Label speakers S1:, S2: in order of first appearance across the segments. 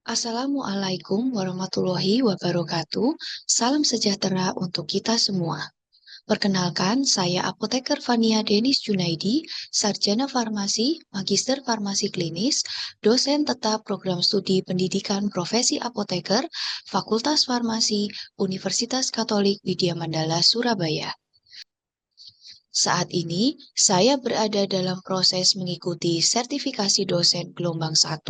S1: Assalamualaikum warahmatullahi wabarakatuh. Salam sejahtera untuk kita semua. Perkenalkan, saya Apoteker Fania Denis Junaidi, Sarjana Farmasi, Magister Farmasi Klinis, dosen tetap Program Studi Pendidikan Profesi Apoteker, Fakultas Farmasi, Universitas Katolik Widya Mandala, Surabaya. Saat ini, saya berada dalam proses mengikuti sertifikasi dosen gelombang 1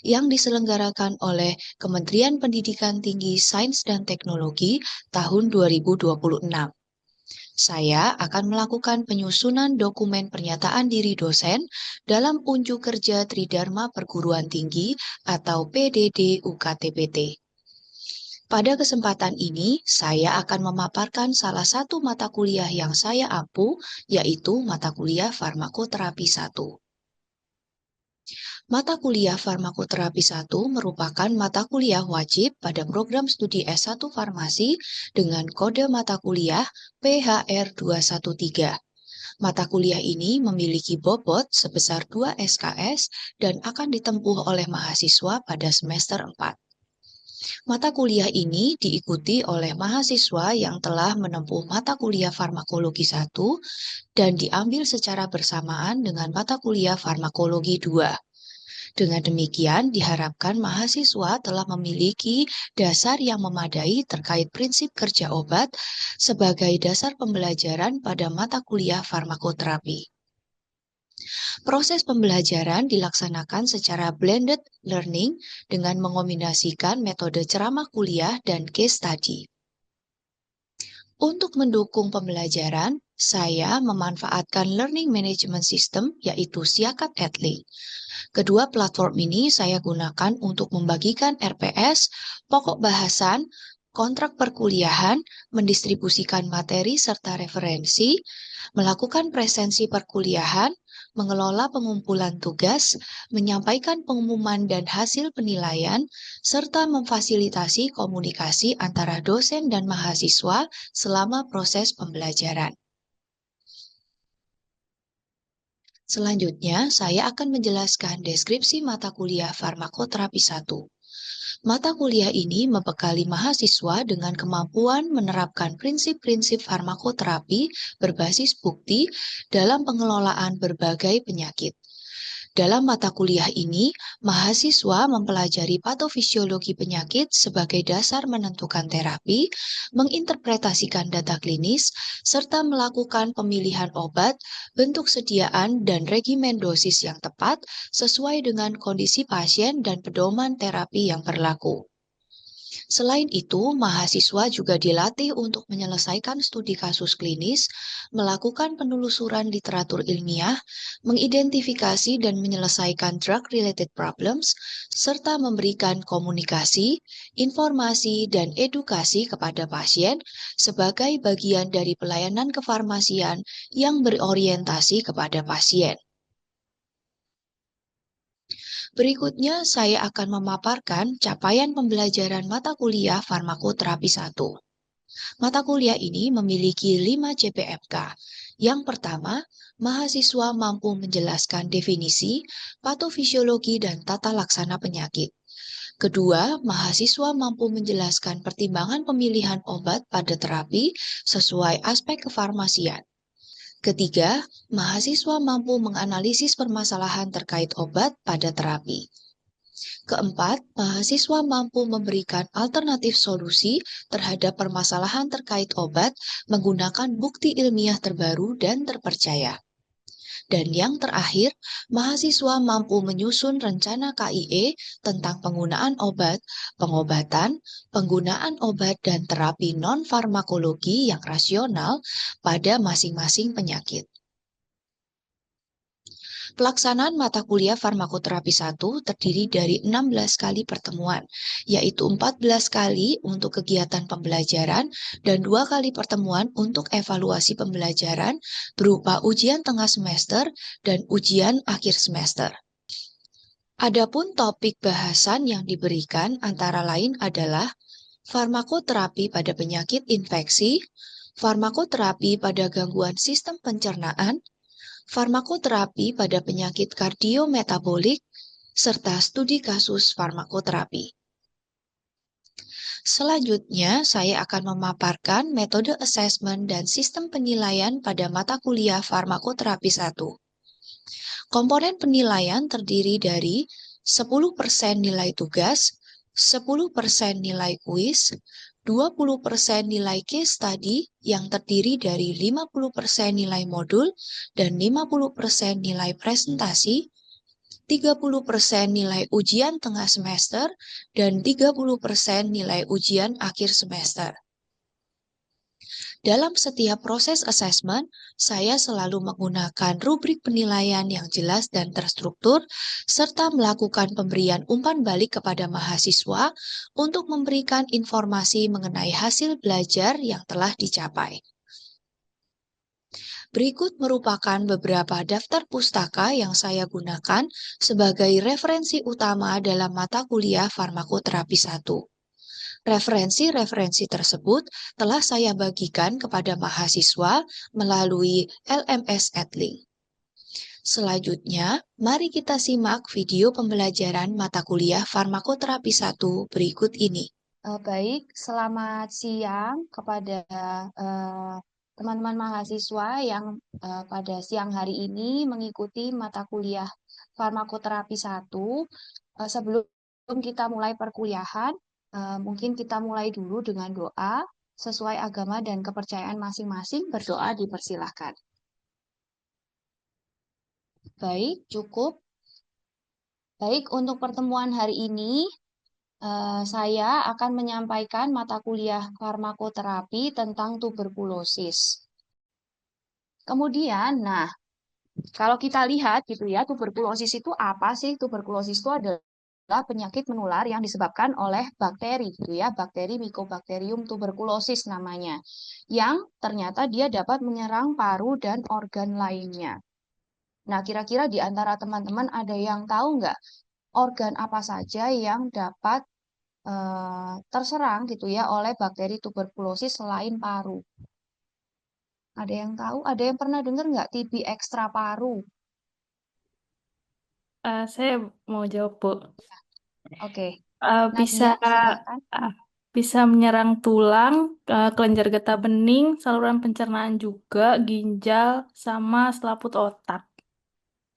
S1: yang diselenggarakan oleh Kementerian Pendidikan Tinggi Sains dan Teknologi tahun 2026. Saya akan melakukan penyusunan dokumen pernyataan diri dosen dalam unjuk kerja Tridharma Perguruan Tinggi atau PDD UKTPT. Pada kesempatan ini, saya akan memaparkan salah satu mata kuliah yang saya ampu, yaitu mata kuliah Farmakoterapi 1. Mata kuliah Farmakoterapi 1 merupakan mata kuliah wajib pada program studi S1 Farmasi dengan kode mata kuliah PHR 213. Mata kuliah ini memiliki bobot sebesar 2 SKS dan akan ditempuh oleh mahasiswa pada semester 4. Mata kuliah ini diikuti oleh mahasiswa yang telah menempuh mata kuliah Farmakologi 1 dan diambil secara bersamaan dengan mata kuliah Farmakologi 2. Dengan demikian, diharapkan mahasiswa telah memiliki dasar yang memadai terkait prinsip kerja obat sebagai dasar pembelajaran pada mata kuliah farmakoterapi. Proses pembelajaran dilaksanakan secara blended learning dengan mengombinasikan metode ceramah kuliah dan case study. Untuk mendukung pembelajaran, saya memanfaatkan Learning Management System yaitu Siakat Edlink. Kedua platform ini saya gunakan untuk membagikan RPS, pokok bahasan, kontrak perkuliahan, mendistribusikan materi serta referensi, melakukan presensi perkuliahan, mengelola pengumpulan tugas, menyampaikan pengumuman dan hasil penilaian, serta memfasilitasi komunikasi antara dosen dan mahasiswa selama proses pembelajaran. Selanjutnya, saya akan menjelaskan deskripsi mata kuliah Farmakoterapi 1. Mata kuliah ini membekali mahasiswa dengan kemampuan menerapkan prinsip-prinsip farmakoterapi berbasis bukti dalam pengelolaan berbagai penyakit. Dalam mata kuliah ini, mahasiswa mempelajari patofisiologi penyakit sebagai dasar menentukan terapi, menginterpretasikan data klinis, serta melakukan pemilihan obat, bentuk sediaan, dan regimen dosis yang tepat sesuai dengan kondisi pasien dan pedoman terapi yang berlaku. Selain itu, mahasiswa juga dilatih untuk menyelesaikan studi kasus klinis, melakukan penelusuran literatur ilmiah, mengidentifikasi dan menyelesaikan drug-related problems, serta memberikan komunikasi, informasi, dan edukasi kepada pasien sebagai bagian dari pelayanan kefarmasian yang berorientasi kepada pasien. Berikutnya, saya akan memaparkan capaian pembelajaran mata kuliah Farmakoterapi 1. Mata kuliah ini memiliki 5 CPMK. Yang pertama, mahasiswa mampu menjelaskan definisi, patofisiologi, dan tata laksana penyakit. Kedua, mahasiswa mampu menjelaskan pertimbangan pemilihan obat pada terapi sesuai aspek kefarmasian. Ketiga, mahasiswa mampu menganalisis permasalahan terkait obat pada terapi. Keempat, mahasiswa mampu memberikan alternatif solusi terhadap permasalahan terkait obat menggunakan bukti ilmiah terbaru dan terpercaya. Dan yang terakhir, mahasiswa mampu menyusun rencana KIE tentang penggunaan obat, pengobatan, penggunaan obat, dan terapi non-farmakologi yang rasional pada masing-masing penyakit. Pelaksanaan mata kuliah Farmakoterapi 1 terdiri dari 16 kali pertemuan, yaitu 14 kali untuk kegiatan pembelajaran dan 2 kali pertemuan untuk evaluasi pembelajaran berupa ujian tengah semester dan ujian akhir semester. Adapun topik bahasan yang diberikan antara lain adalah farmakoterapi pada penyakit infeksi, farmakoterapi pada gangguan sistem pencernaan, farmakoterapi pada penyakit kardiometabolik, serta studi kasus farmakoterapi. Selanjutnya, saya akan memaparkan metode asesmen dan sistem penilaian pada mata kuliah farmakoterapi 1. Komponen penilaian terdiri dari 10% nilai tugas, 10% nilai kuis, 20% nilai case study yang terdiri dari 50% nilai modul dan 50% nilai presentasi, 30% nilai ujian tengah semester, dan 30% nilai ujian akhir semester. Dalam setiap proses asesmen, saya selalu menggunakan rubrik penilaian yang jelas dan terstruktur, serta melakukan pemberian umpan balik kepada mahasiswa untuk memberikan informasi mengenai hasil belajar yang telah dicapai. Berikut merupakan beberapa daftar pustaka yang saya gunakan sebagai referensi utama dalam mata kuliah farmakoterapi 1. Referensi-referensi tersebut telah saya bagikan kepada mahasiswa melalui LMS Edlink. Selanjutnya, mari kita simak video pembelajaran mata kuliah farmakoterapi 1 berikut ini. Baik, selamat siang kepada teman-teman mahasiswa yang pada siang hari ini mengikuti mata kuliah farmakoterapi 1. Sebelum kita mulai perkuliahan, mungkin kita mulai dulu dengan doa sesuai agama dan kepercayaan masing-masing. Berdoa dipersilahkan. Baik, cukup. Baik, untuk pertemuan hari ini, saya akan menyampaikan mata kuliah farmakoterapi tentang tuberkulosis. Kemudian, kalau kita lihat gitu ya, tuberkulosis itu apa sih? Tuberkulosis itu adalah penyakit menular yang disebabkan oleh bakteri gitu ya, bakteri Mycobacterium tuberculosis namanya, yang ternyata dia dapat menyerang paru dan organ lainnya. Nah, kira-kira di antara teman-teman ada yang tahu nggak organ apa saja yang dapat terserang gitu ya oleh bakteri tuberkulosis selain paru? Ada yang tahu? Ada yang pernah dengar nggak TB ekstra paru?
S2: Saya mau jawab, Bu.
S1: Oke,
S2: Bisa
S1: Nadia, silahkan.
S2: bisa menyerang tulang, kelenjar getah bening, saluran pencernaan juga, ginjal, sama selaput otak.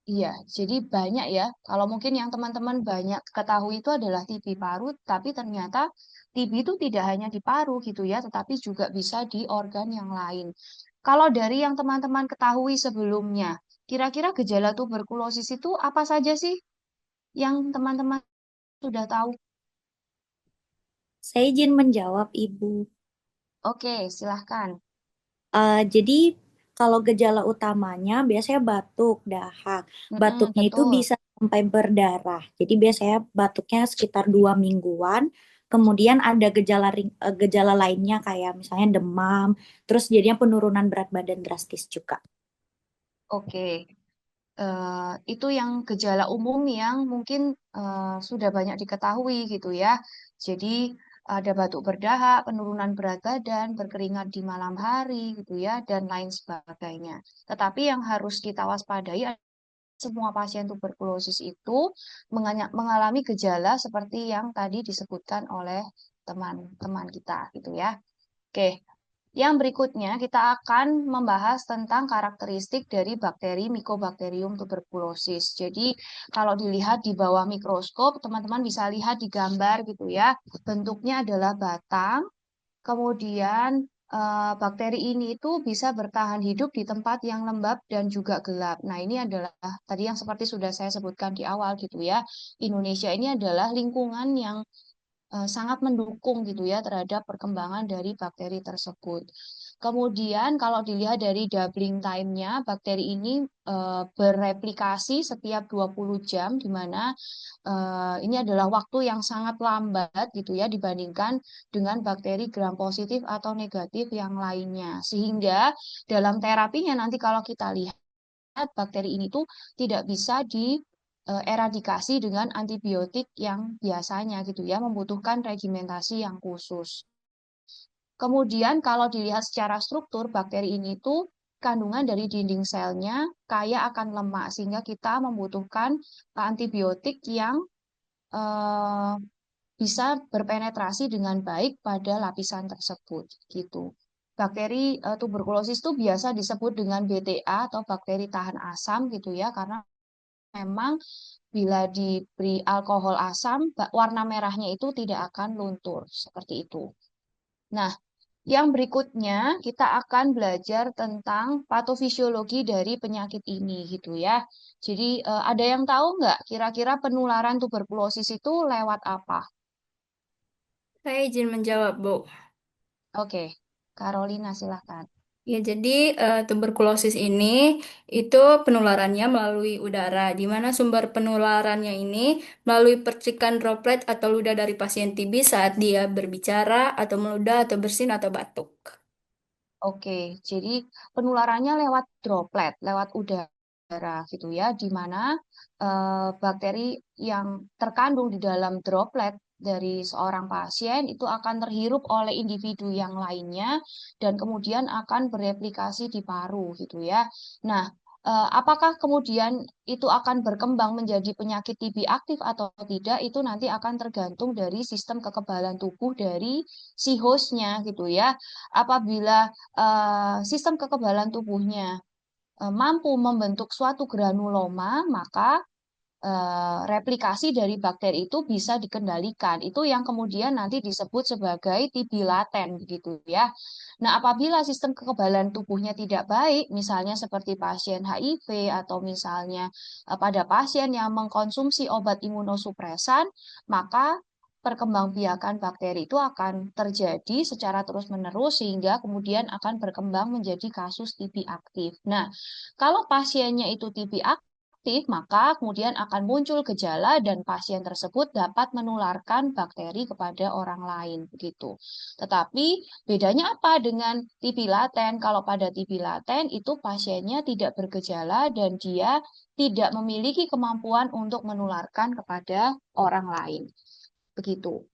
S1: Iya, jadi banyak ya. Kalau mungkin yang teman-teman banyak ketahui itu adalah TB paru, tapi ternyata TB itu tidak hanya di paru gitu ya, tetapi juga bisa di organ yang lain. Kalau dari yang teman-teman ketahui sebelumnya, kira-kira gejala tuberkulosis itu apa saja sih yang teman-teman sudah tahu?
S3: Saya izin menjawab, Ibu.
S1: Oke, silahkan.
S3: Jadi kalau gejala utamanya biasanya batuk, dahak. Batuknya itu
S1: Betul.
S3: bisa sampai berdarah. Jadi biasanya batuknya sekitar 2 mingguan. Kemudian ada gejala lainnya kayak misalnya demam. Terus jadinya penurunan berat badan drastis juga.
S1: Oke. Itu yang gejala umum yang mungkin sudah banyak diketahui gitu ya. Jadi ada batuk berdahak, penurunan berat badan, berkeringat di malam hari gitu ya, dan lain sebagainya. Tetapi yang harus kita waspadai adalah semua pasien tuberkulosis itu mengalami gejala seperti yang tadi disebutkan oleh teman-teman kita gitu ya. Oke, yang berikutnya kita akan membahas tentang karakteristik dari bakteri Mycobacterium tuberculosis. Jadi kalau dilihat di bawah mikroskop, teman-teman bisa lihat di gambar gitu ya. Bentuknya adalah batang. Kemudian bakteri ini itu bisa bertahan hidup di tempat yang lembab dan juga gelap. Nah, ini adalah tadi yang seperti sudah saya sebutkan di awal gitu ya. Indonesia ini adalah lingkungan yang sangat mendukung gitu ya terhadap perkembangan dari bakteri tersebut. Kemudian kalau dilihat dari doubling time-nya, bakteri ini bereplikasi setiap 20 jam, di mana ini adalah waktu yang sangat lambat gitu ya dibandingkan dengan bakteri gram positif atau negatif yang lainnya. Sehingga dalam terapinya nanti kalau kita lihat bakteri ini tuh tidak bisa eradikasi dengan antibiotik yang biasanya gitu ya, membutuhkan regimentasi yang khusus. Kemudian kalau dilihat secara struktur, bakteri ini tuh kandungan dari dinding selnya kaya akan lemak, sehingga kita membutuhkan antibiotik yang bisa berpenetrasi dengan baik pada lapisan tersebut, gitu. Bakteri tuberkulosis itu biasa disebut dengan BTA atau bakteri tahan asam, gitu ya, karena memang bila diberi alkohol asam, warna merahnya itu tidak akan luntur, seperti itu. Nah, yang berikutnya kita akan belajar tentang patofisiologi dari penyakit ini gitu ya. Jadi ada yang tahu nggak kira-kira penularan tuberkulosis itu lewat apa?
S2: Saya izin menjawab, Bu.
S1: Oke, Carolina silahkan.
S2: Ya, jadi tuberkulosis ini itu penularannya melalui udara, di mana sumber penularannya ini melalui percikan droplet atau ludah dari pasien TB saat dia berbicara atau meludah atau bersin atau batuk.
S1: Oke, jadi penularannya lewat droplet, lewat udara gitu ya, di mana bakteri yang terkandung di dalam droplet dari seorang pasien itu akan terhirup oleh individu yang lainnya dan kemudian akan bereplikasi di paru gitu ya. Nah, apakah kemudian itu akan berkembang menjadi penyakit TB aktif atau tidak, itu nanti akan tergantung dari sistem kekebalan tubuh dari si hostnya gitu ya. Apabila sistem kekebalan tubuhnya mampu membentuk suatu granuloma, maka replikasi dari bakteri itu bisa dikendalikan. Itu yang kemudian nanti disebut sebagai TB laten gitu ya. Nah, apabila sistem kekebalan tubuhnya tidak baik, misalnya seperti pasien HIV atau misalnya pada pasien yang mengkonsumsi obat imunosupresan, maka perkembangbiakan bakteri itu akan terjadi secara terus-menerus sehingga kemudian akan berkembang menjadi kasus TB aktif. Nah, kalau pasiennya itu TB aktif, maka kemudian akan muncul gejala dan pasien tersebut dapat menularkan bakteri kepada orang lain begitu. Tetapi bedanya apa dengan TB laten? Kalau pada TB laten itu pasiennya tidak bergejala dan dia tidak memiliki kemampuan untuk menularkan kepada orang lain. Begitu.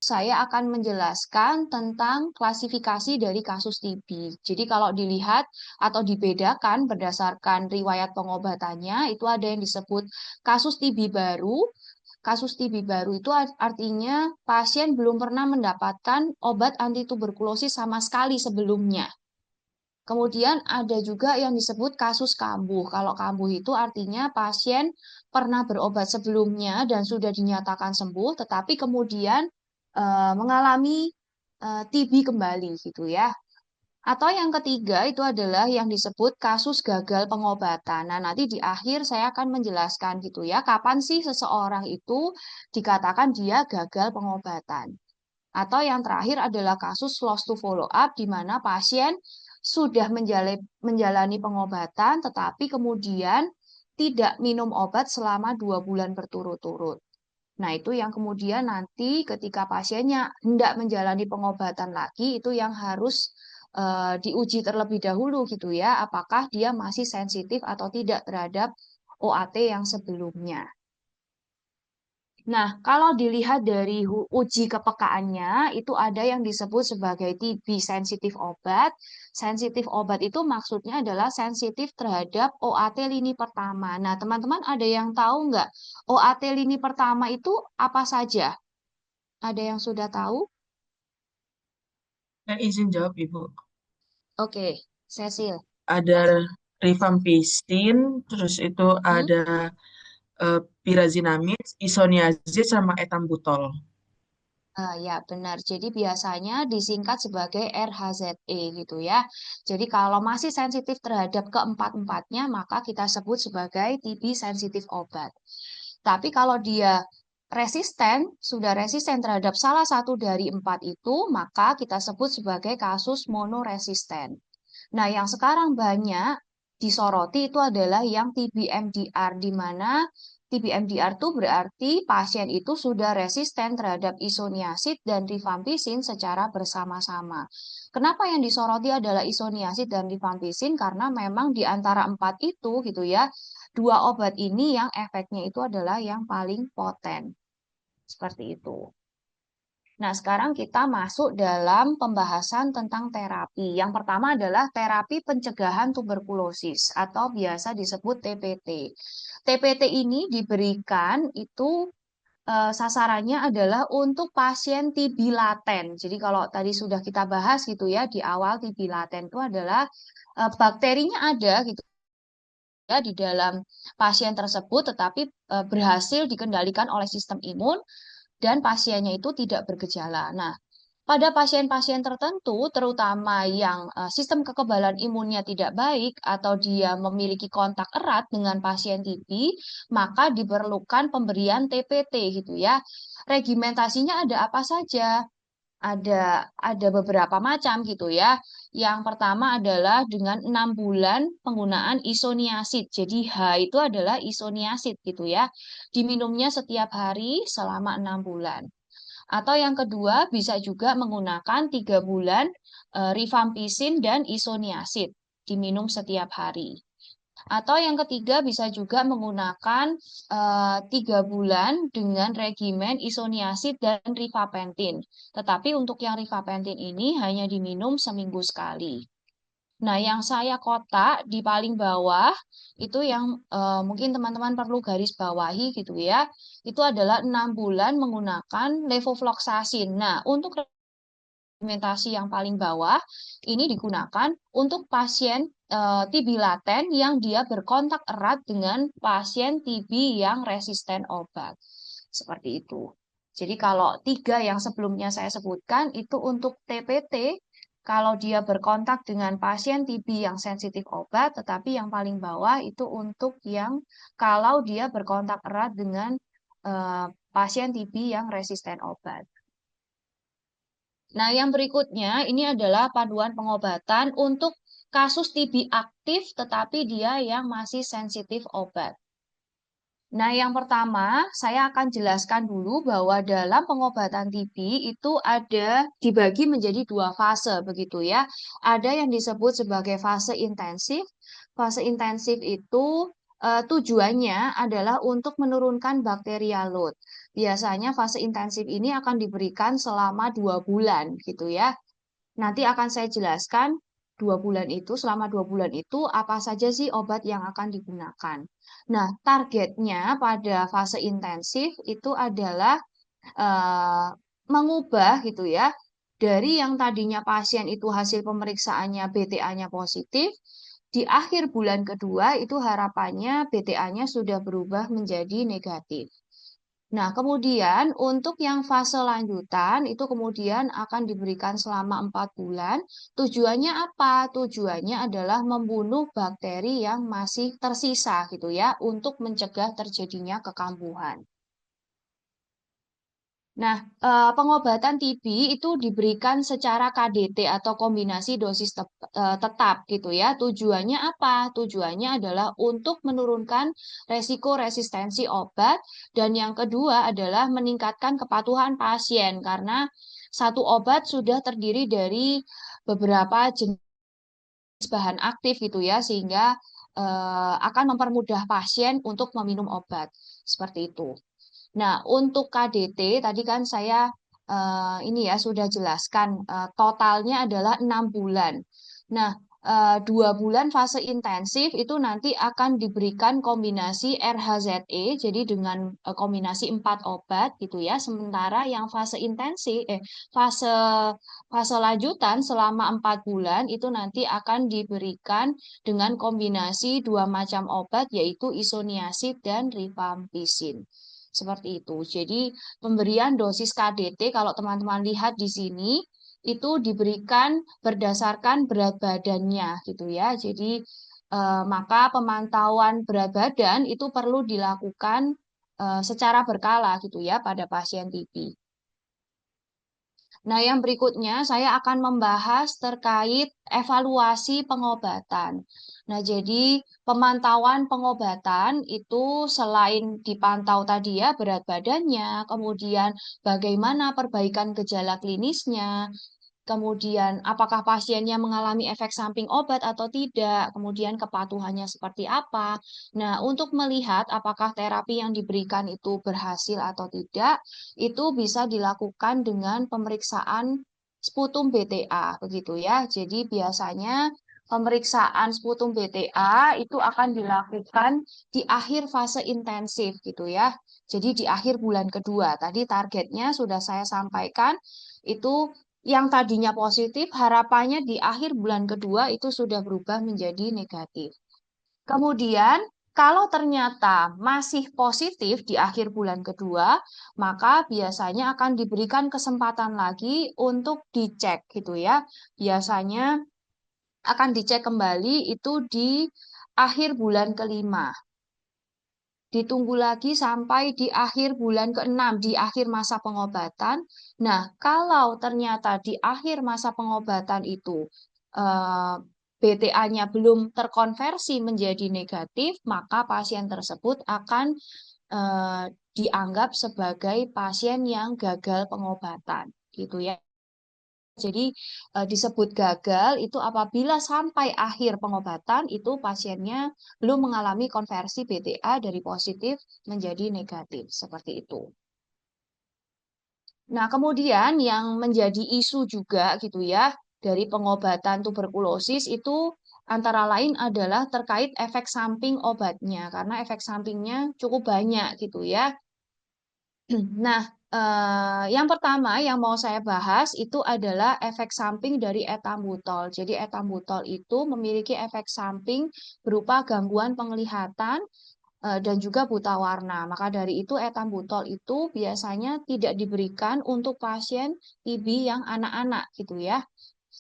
S1: Saya akan menjelaskan tentang klasifikasi dari kasus TB. Jadi kalau dilihat atau dibedakan berdasarkan riwayat pengobatannya, itu ada yang disebut kasus TB baru. Kasus TB baru itu artinya pasien belum pernah mendapatkan obat anti tuberkulosis sama sekali sebelumnya. Kemudian ada juga yang disebut kasus kambuh. Kalau kambuh itu artinya pasien pernah berobat sebelumnya dan sudah dinyatakan sembuh, tetapi kemudian mengalami TB kembali gitu ya. Atau yang ketiga itu adalah yang disebut kasus gagal pengobatan. Nah, nanti di akhir saya akan menjelaskan gitu ya, kapan sih seseorang itu dikatakan dia gagal pengobatan. Atau yang terakhir adalah kasus lost to follow up, di mana pasien sudah menjalani pengobatan, tetapi kemudian tidak minum obat selama 2 bulan berturut-turut. Nah, itu yang kemudian nanti ketika pasiennya hendak menjalani pengobatan lagi, itu yang harus diuji terlebih dahulu gitu ya, apakah dia masih sensitif atau tidak terhadap OAT yang sebelumnya. Nah, kalau dilihat dari uji kepekaannya, itu ada yang disebut sebagai TB sensitif obat. Sensitif obat itu maksudnya adalah sensitif terhadap OAT lini pertama. Nah, teman-teman ada yang tahu nggak OAT lini pertama itu apa saja? Ada yang sudah tahu?
S4: Saya izin jawab, Ibu.
S1: Oke, Cecil.
S4: Ada rifampicin, terus itu
S1: Hmm?
S4: ada pyrazinamide, isoniazid, sama etambutol.
S1: Ya, benar. Jadi biasanya disingkat sebagai RHZE gitu ya. Jadi kalau masih sensitif terhadap keempat-empatnya, maka kita sebut sebagai TB sensitif obat. Tapi kalau dia resisten, sudah resisten terhadap salah satu dari empat itu, maka kita sebut sebagai kasus monoresisten. Nah, yang sekarang banyak disoroti itu adalah yang TB MDR, di mana TB MDR itu berarti pasien itu sudah resisten terhadap isoniazid dan rifampicin secara bersama-sama. Kenapa yang disoroti adalah isoniazid dan rifampicin? Karena memang di antara empat itu gitu ya, dua obat ini yang efeknya itu adalah yang paling poten. Seperti itu. Nah, sekarang kita masuk dalam pembahasan tentang terapi. Yang pertama adalah terapi pencegahan tuberkulosis atau biasa disebut TPT. TPT ini diberikan itu sasarannya adalah untuk pasien TB laten. Jadi kalau tadi sudah kita bahas gitu ya di awal, TB laten itu adalah bakterinya ada gitu ya di dalam pasien tersebut, tetapi berhasil dikendalikan oleh sistem imun dan pasiennya itu tidak bergejala. Nah, pada pasien-pasien tertentu, terutama yang sistem kekebalan imunnya tidak baik atau dia memiliki kontak erat dengan pasien TB, maka diperlukan pemberian TPT gitu ya. Regimentasinya ada apa saja? Ada beberapa macam gitu ya. Yang pertama adalah dengan 6 bulan penggunaan isoniazid. Jadi H itu adalah isoniazid gitu ya. Diminumnya setiap hari selama 6 bulan. Atau yang kedua bisa juga menggunakan 3 bulan rifampicin dan isoniazid diminum setiap hari. Atau yang ketiga bisa juga menggunakan 3 bulan dengan regimen isoniazid dan rifapentin. Tetapi untuk yang rifapentin ini hanya diminum seminggu sekali. Nah, yang saya kotak di paling bawah itu yang mungkin teman-teman perlu garis bawahi gitu ya. Itu adalah 6 bulan menggunakan levofloxacin. Nah, untuk regimentasi yang paling bawah ini digunakan untuk pasien TB laten yang dia berkontak erat dengan pasien TB yang resisten obat. Seperti itu. Jadi kalau 3 yang sebelumnya saya sebutkan itu untuk TPT, kalau dia berkontak dengan pasien TB yang sensitif obat, tetapi yang paling bawah itu untuk yang kalau dia berkontak erat dengan pasien TB yang resisten obat. Nah, yang berikutnya ini adalah panduan pengobatan untuk kasus TB aktif tetapi dia yang masih sensitif obat. Nah, yang pertama saya akan jelaskan dulu bahwa dalam pengobatan TB itu ada dibagi menjadi 2 fase begitu ya. Ada yang disebut sebagai fase intensif. Fase intensif itu tujuannya adalah untuk menurunkan bakterial load. Biasanya fase intensif ini akan diberikan selama 2 bulan gitu ya. Nanti akan saya jelaskan 2 bulan itu, selama 2 bulan itu apa saja sih obat yang akan digunakan. Nah, targetnya pada fase intensif itu adalah eh, mengubah gitu ya, dari yang tadinya pasien itu hasil pemeriksaannya BTA-nya positif, di akhir bulan kedua itu harapannya BTA-nya sudah berubah menjadi negatif. Nah, kemudian untuk yang fase lanjutan itu kemudian akan diberikan selama 4 bulan. Tujuannya apa? Tujuannya adalah membunuh bakteri yang masih tersisa gitu ya, untuk mencegah terjadinya kekambuhan. Nah, pengobatan TB itu diberikan secara KDT atau kombinasi dosis tetap gitu ya. Tujuannya apa? Tujuannya adalah untuk menurunkan resiko resistensi obat dan yang kedua adalah meningkatkan kepatuhan pasien karena satu obat sudah terdiri dari beberapa jenis bahan aktif gitu ya sehingga akan mempermudah pasien untuk meminum obat. Seperti itu. Nah, untuk KDT tadi kan saya ini ya sudah jelaskan totalnya adalah 6 bulan. Nah, 2 bulan fase intensif itu nanti akan diberikan kombinasi RHZE, jadi dengan kombinasi 4 obat gitu ya. Sementara yang fase intensif, fase fase lanjutan selama 4 bulan itu nanti akan diberikan dengan kombinasi 2 macam obat yaitu isoniazid dan rifampicin. Seperti itu. Jadi pemberian dosis KDT kalau teman-teman lihat di sini itu diberikan berdasarkan berat badannya gitu ya. Jadi maka pemantauan berat badan itu perlu dilakukan secara berkala gitu ya pada pasien TB. Nah, yang berikutnya saya akan membahas terkait evaluasi pengobatan. Nah, jadi pemantauan pengobatan itu selain dipantau tadi ya berat badannya, kemudian bagaimana perbaikan gejala klinisnya, kemudian apakah pasiennya mengalami efek samping obat atau tidak, kemudian kepatuhannya seperti apa. Nah, untuk melihat apakah terapi yang diberikan itu berhasil atau tidak, itu bisa dilakukan dengan pemeriksaan sputum BTA, begitu ya. Jadi biasanya pemeriksaan sputum BTA itu akan dilakukan di akhir fase intensif gitu ya. Jadi di akhir bulan kedua. Tadi targetnya sudah saya sampaikan itu yang tadinya positif, harapannya di akhir bulan kedua itu sudah berubah menjadi negatif. Kemudian, kalau ternyata masih positif di akhir bulan kedua, maka biasanya akan diberikan kesempatan lagi untuk dicek gitu ya. Biasanya akan dicek kembali itu di akhir bulan kelima. Ditunggu lagi sampai di akhir bulan ke-6, di akhir masa pengobatan. Nah, kalau ternyata di akhir masa pengobatan itu BTA-nya belum terkonversi menjadi negatif, maka pasien tersebut akan dianggap sebagai pasien yang gagal pengobatan, gitu ya. Jadi disebut gagal itu apabila sampai akhir pengobatan itu pasiennya belum mengalami konversi BTA dari positif menjadi negatif, seperti itu. Nah, kemudian yang menjadi isu juga gitu ya dari pengobatan tuberkulosis itu antara lain adalah terkait efek samping obatnya karena efek sampingnya cukup banyak gitu ya. Nah, yang pertama yang mau saya bahas itu adalah efek samping dari etambutol. Jadi etambutol itu memiliki efek samping berupa gangguan penglihatan dan juga buta warna. Maka dari itu etambutol itu biasanya tidak diberikan untuk pasien TB yang anak-anak gitu ya.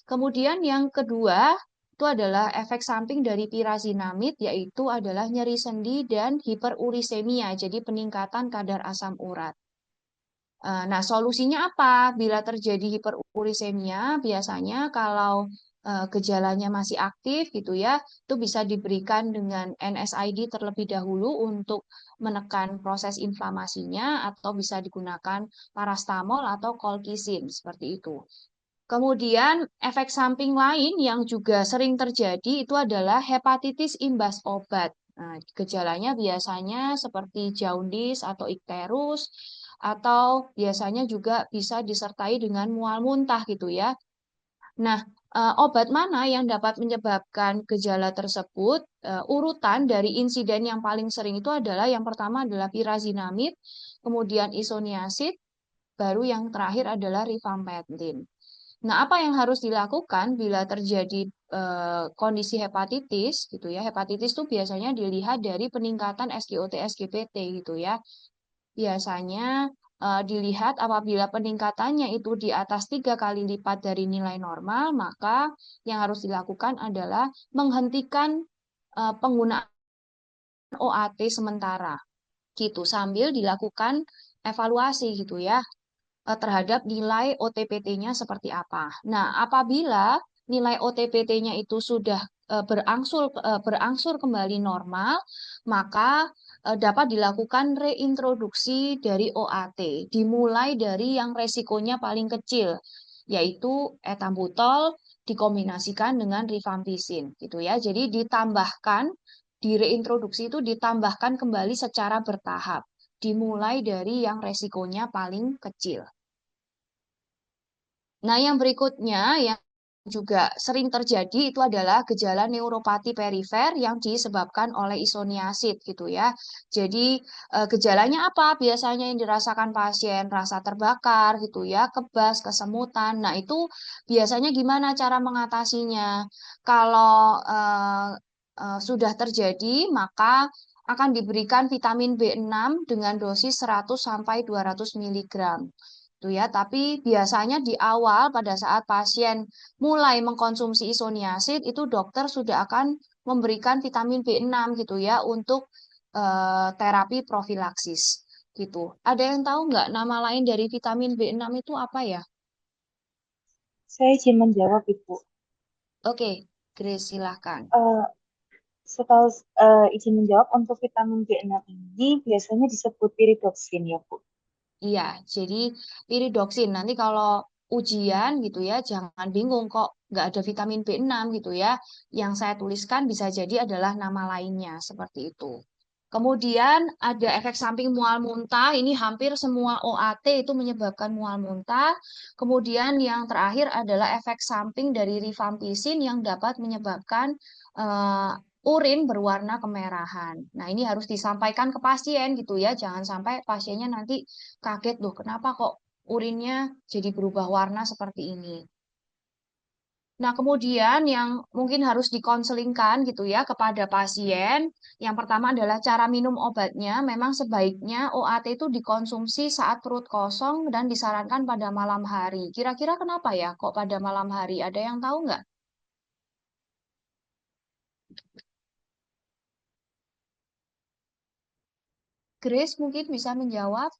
S1: Kemudian yang kedua itu adalah efek samping dari pirazinamid yaitu adalah nyeri sendi dan hiperurisemia. Jadi peningkatan kadar asam urat. Nah, solusinya apa? Bila terjadi hiperurisemia, biasanya kalau gejalanya masih aktif gitu ya, itu bisa diberikan dengan NSAID terlebih dahulu untuk menekan proses inflamasinya atau bisa digunakan parastamol atau colchicine seperti itu. Kemudian efek samping lain yang juga sering terjadi itu adalah hepatitis imbas obat. Nah, gejalanya biasanya seperti jaundice atau ikterus, atau biasanya juga bisa disertai dengan mual muntah gitu ya. Nah, obat mana yang dapat menyebabkan gejala tersebut? Urutan dari insiden yang paling sering itu adalah yang pertama adalah pirazinamid, kemudian isoniazid, baru yang terakhir adalah rifampicin. Nah, apa yang harus dilakukan bila terjadi kondisi hepatitis gitu ya? Hepatitis itu biasanya dilihat dari peningkatan SGOT, SGPT gitu ya. Biasanya dilihat apabila peningkatannya itu di atas 3 kali lipat dari nilai normal, maka yang harus dilakukan adalah menghentikan penggunaan OAT sementara gitu sambil dilakukan evaluasi gitu ya terhadap nilai OTPT-nya seperti apa. Nah, apabila nilai OTPT-nya itu sudah berangsur kembali normal, maka dapat dilakukan reintroduksi dari OAT, dimulai dari yang resikonya paling kecil, yaitu etambutol dikombinasikan dengan rifampicin, gitu ya. Jadi ditambahkan di reintroduksi itu ditambahkan kembali secara bertahap, dimulai dari yang resikonya paling kecil. Nah, yang berikutnya yang juga sering terjadi itu adalah gejala neuropati perifer yang disebabkan oleh isoniazid gitu ya. Jadi gejalanya apa? Biasanya yang dirasakan pasien rasa terbakar gitu ya, kebas, kesemutan. Nah, itu biasanya gimana cara mengatasinya? Kalau sudah terjadi, maka akan diberikan vitamin B6 dengan dosis 100 sampai 200 mg gitu ya. Tapi biasanya di awal pada saat pasien mulai mengkonsumsi isoniazid itu dokter sudah akan memberikan vitamin B6 gitu ya untuk terapi profilaksis gitu. Ada yang tahu nggak nama lain dari vitamin B6 itu apa ya?
S5: Saya izin menjawab, Ibu.
S1: Oke, Grace silahkan.
S5: Eh, Setahu izin menjawab untuk vitamin B6 ini biasanya disebut piridoksin ya, Bu.
S1: Iya, jadi piridoksin. Nanti kalau ujian gitu ya, jangan bingung kok nggak ada vitamin B6 gitu ya. Yang saya tuliskan bisa jadi adalah nama lainnya seperti itu. Kemudian ada efek samping mual muntah, ini hampir semua OAT itu menyebabkan mual muntah. Kemudian yang terakhir adalah efek samping dari rifampicin yang dapat menyebabkan urin berwarna kemerahan. Nah, ini harus disampaikan ke pasien gitu ya, jangan sampai pasiennya nanti kaget loh, kenapa kok urinnya jadi berubah warna seperti ini. Nah, kemudian yang mungkin harus dikonselingkan gitu ya kepada pasien, yang pertama adalah cara minum obatnya. Memang sebaiknya OAT itu dikonsumsi saat perut kosong dan disarankan pada malam hari. Kira-kira kenapa ya kok pada malam hari? Ada yang tahu nggak? Grace mungkin bisa menjawab,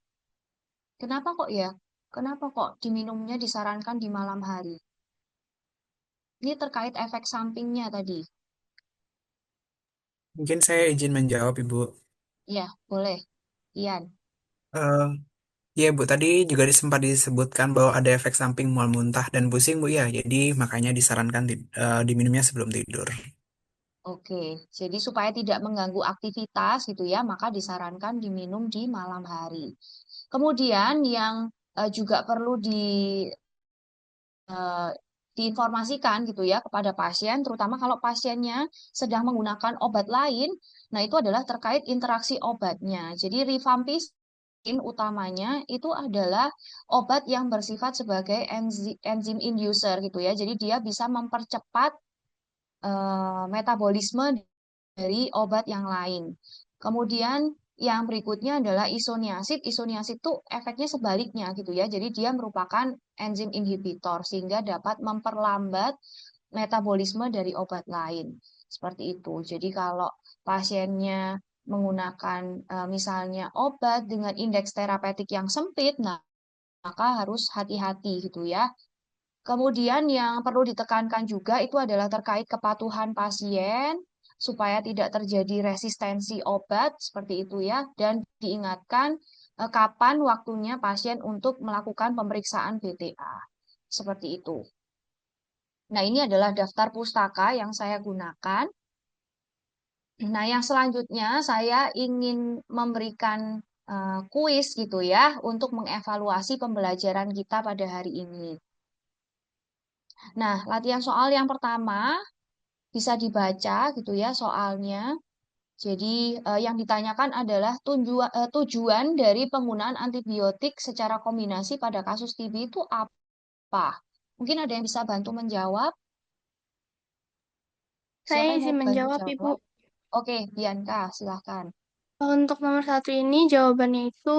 S1: kenapa kok ya? Kenapa kok diminumnya disarankan di malam hari? Ini terkait efek sampingnya tadi.
S6: Mungkin saya izin menjawab, Ibu.
S1: Ya, boleh. Ian.
S6: Eh, Ya, Bu, tadi juga sempat disebutkan bahwa ada efek samping mual muntah dan pusing, Bu, ya. Jadi makanya disarankan diminumnya sebelum tidur.
S1: Oke, jadi supaya tidak mengganggu aktivitas gitu ya, maka disarankan diminum di malam hari. Kemudian yang juga perlu eh, diinformasikan gitu ya kepada pasien, terutama kalau pasiennya sedang menggunakan obat lain, nah itu adalah terkait interaksi obatnya. Jadi rifampicin utamanya itu adalah obat yang bersifat sebagai enzim inducer gitu ya. Jadi dia bisa mempercepat metabolisme dari obat yang lain. Kemudian yang berikutnya adalah isoniazid. Isoniazid itu efeknya sebaliknya gitu ya. Jadi dia merupakan enzim inhibitor sehingga dapat memperlambat metabolisme dari obat lain. Seperti itu. Jadi kalau pasiennya menggunakan misalnya obat dengan indeks terapeutik yang sempit, nah maka harus hati-hati gitu ya. Kemudian yang perlu ditekankan juga itu adalah terkait kepatuhan pasien supaya tidak terjadi resistensi obat seperti itu ya, dan diingatkan kapan waktunya pasien untuk melakukan pemeriksaan BTA. Seperti itu. Nah, ini adalah daftar pustaka yang saya gunakan. Nah, yang selanjutnya saya ingin memberikan kuis gitu ya untuk mengevaluasi pembelajaran kita pada hari ini. Nah, latihan soal yang pertama bisa dibaca gitu ya soalnya. Jadi yang ditanyakan adalah tujuan dari penggunaan antibiotik secara kombinasi pada kasus TB itu apa? Mungkin ada yang bisa bantu menjawab?
S7: Saya
S1: Siapa yang
S7: izin
S1: mau bantu
S7: menjawab, Ibu.
S1: jawab? Oke, Bianca, silahkan.
S7: Untuk nomor 1 ini jawabannya itu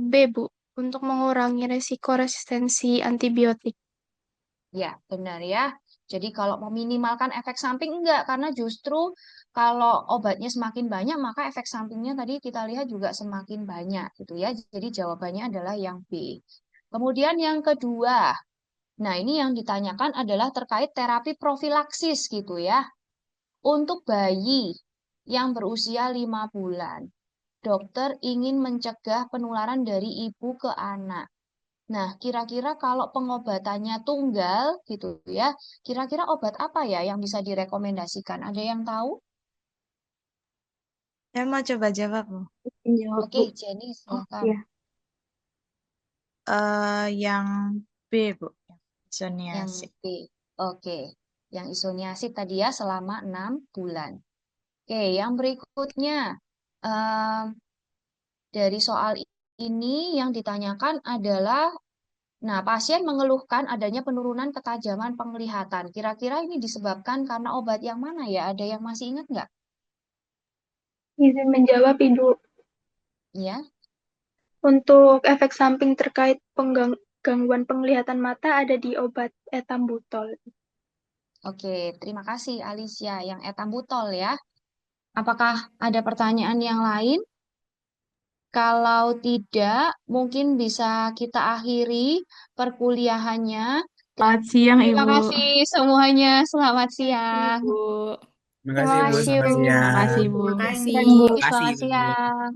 S7: B, Bu. Untuk mengurangi resiko resistensi antibiotik.
S1: Ya, benar ya. Jadi kalau meminimalkan efek samping enggak, karena justru kalau obatnya semakin banyak, maka efek sampingnya tadi kita lihat juga semakin banyak gitu ya. Jadi jawabannya adalah yang B. Kemudian yang kedua, nah ini yang ditanyakan adalah terkait terapi profilaksis gitu ya. Untuk bayi yang berusia 5 bulan, dokter ingin mencegah penularan dari ibu ke anak. Nah, kira-kira kalau pengobatannya tunggal gitu ya, kira-kira obat apa ya yang bisa direkomendasikan? Ada yang tahu?
S8: Saya mau coba jawab, Bu.
S3: Jawab,
S1: Oke,
S3: Bu.
S1: Jenny,
S3: Oh,
S1: silakan.
S3: iya.
S8: Yang B, Bu.
S1: Yang
S8: Isoniazid.
S1: B. Oke. Yang isoniazid tadi ya selama 6 bulan. Oke, yang berikutnya. Em, dari soal ini yang ditanyakan adalah, nah, pasien mengeluhkan adanya penurunan ketajaman penglihatan. Kira-kira ini disebabkan karena obat yang mana ya? Ada yang masih ingat nggak?
S7: Izin menjawab, Ibu.
S1: Ya.
S7: Untuk efek samping terkait gangguan penglihatan mata ada di obat etambutol.
S1: Oke, terima kasih Alicia yang etambutol ya. Apakah ada pertanyaan yang lain? Kalau tidak, mungkin bisa kita akhiri perkuliahannya.
S4: Selamat siang,
S1: Terima
S4: Ibu.
S1: kasih semuanya. Selamat siang.
S2: Ibu.
S6: Terima
S7: Terima
S6: kasih, Bu.
S7: kasih,
S6: Selamat
S7: Bu.
S4: Terima kasih,
S6: siang.
S4: Bu.
S3: Terima kasih.
S1: Dan Bu,
S6: Terima kasih,
S1: selamat
S6: Ibu.
S1: siang.